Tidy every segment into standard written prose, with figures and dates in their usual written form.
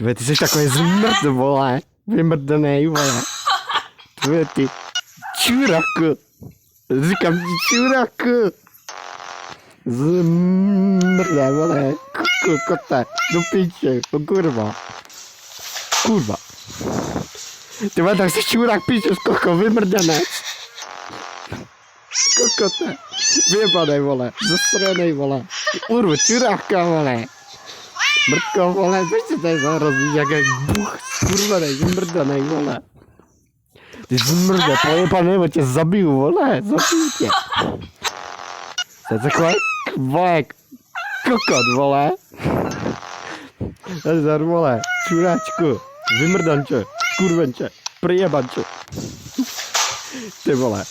Ty jsi takový zmrt, vole. Vymrdanej, vole. Ty čuraku. Říkám ti čuraku. Zmrde, vole. Kote. Do piče. Kurva. Kurva. Ty vole, tak jsi čurák, píče, skoko, vymrdanec. Kokote. Vyjebanej, vole. Zasranej, vole. Urvu, čuráka, vole. Mrtko, vole, co si tady zahrozíš, jak buch, skurvenej, zmrdanej, vole. Ty zmrde, pojebanej, bo tě zabiju, vole, zabiju tě. To je takový, vole, kokot, vole. Zdar, vole, čuráčku, vymrdanče, skurvenče, prijebanče. Ty vole,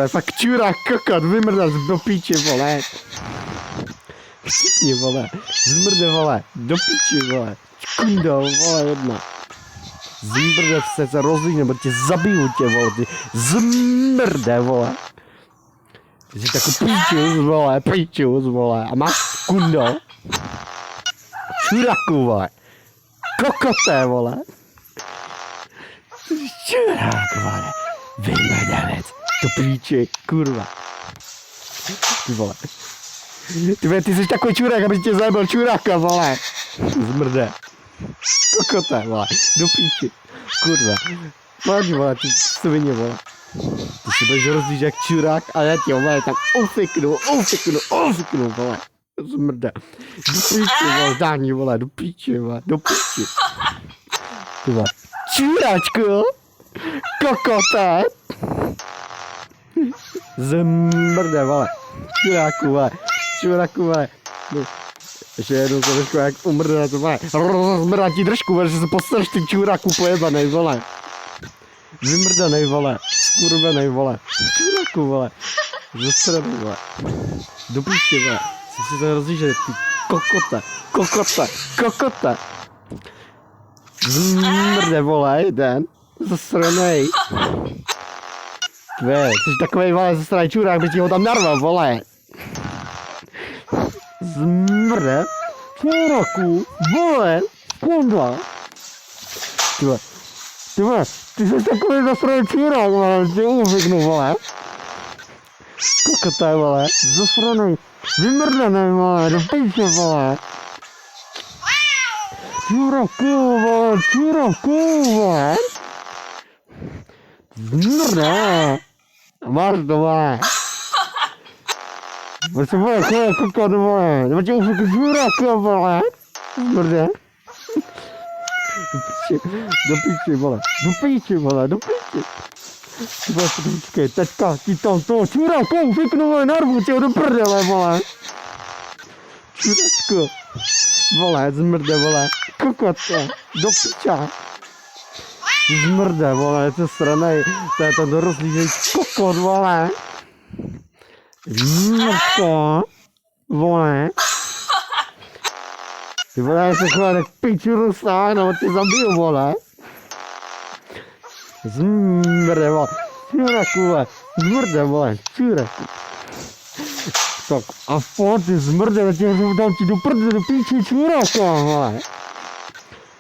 fakt čurák, kokot, vymrdanč, do píči, vole. Chytni, vole, zmrde, vole, do piči, vole, čkundo, vole, jedna. Zmrde se rozlíž, nebo tě zabiju tě, vole, ty zmrde, vole. Ty jsi takový píčus, vole, a máš kundo. Čuraku, vole, kokoté, vole. Čurák, vole, vymrdanec, do píči, kurva. Ty vole. Ty jsi takový čurák, aby tě zajebil čuráka, vole. Zmrde. Kokote, vole. Do píči. Kurva. Pojď, vole, ty svině, vole. Ty si budeš rozlíž jak čurák a já tě, vole, tak ufiknu, vole. Zmrde. Do píči, vole, zdání, vole, do píči, vole, do píči. Ty vole. Čuráčku. Kokote. Zmrde, vole. Čuráku, vole. Čuraku, ještě jednou to držku, jak umrde na to, vole. Rozmrdá ti držku, vole, že se postaráš ty čuráku pojebanej, vole. Vymrdanej, vole. Skurvenej, vole. Čuraku, vole. Zasranej, vole. Do píči, vole. Jsi si to rozlíže, ty kokota. Zmrde, vole, jeden. Zasranej. Jsi takovej, vole, zasranej čurák, by ti ho tam narval, vole. Zmrde, čuraku, vole, kundla. Ty jsi takový zasraný čurák, vole, tě ufiknu, vole. Kokota, vole, zasraný, vymrdaný, vole, do píče, vole. Čuraku, vole. Zmrde, máš to, vole. Prostě, vole, kokot, vole, nebo tě ufiknu čuráka, vole. Zmrde. Do píči, vole. Ty vole, počkej, teďka ti tam toho čuráka ufiknu, vole, narvu tě ho do prdele, vole. Čuráčko. Vole, zmrde, vole. Kokote, do piča. Zmrde, vole, to stranej, to je to dorozlížej kokot, vole. Zmrde, vole. Ty vole, se chvále k piču rusá, nebo tě zabiju, vole. Zmrde, vole. Čuraku, vole. Zmrde, vole. Čuraku. Tak a pojď, ty zmrde, dám ti do prde, do píči čuraka, vole.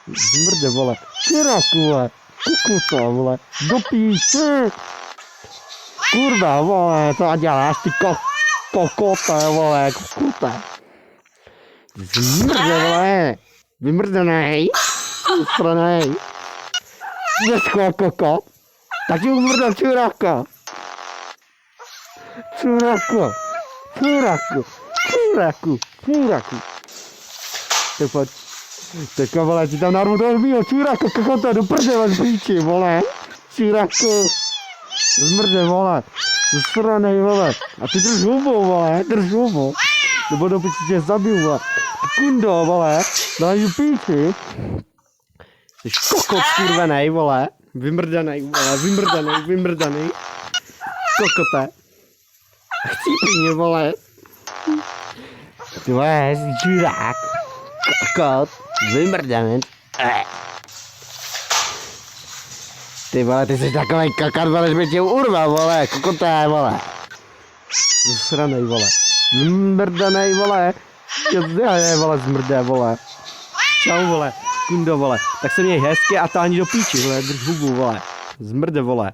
Zmrde, vole. Čuraku, vole. Kukuta, vole. Do píči. Kurva, vole, co děláš, ty kokota, vole, kukuta. Zmrde, vole. Vymrdanej. Usranej. Dneska kokot. Tak ti umrdal čuráka. Čuráku. Tak pojď. Teďka, vole, ti tam narvu toho mýho čuráka, kokota, do prdele z píči, vole. Čuráku. Zmrde, vole. Usranej, vole. A ty drž hubu. Nebo do piči tě zabiju, vole. Kundo, vole. Dáš píči. Jsi kokot skurvenej, vole. Vymrdanej, vole. Kokote. Chcípí mě, vole. Ty vole, jsi čurák. Kokot. Vymrdanec. Ty vole, ty jsi takovej kakar, vole, že by tě urval, vole. Kokoté, vole. Zsranej, vole. Vymrdanej, vole. Vole, zmrde, vole. Čau, vole. kundo, vole. Tak se měj hezky a táhni do píči, vole, drž hubu, vole. Zmrde, vole.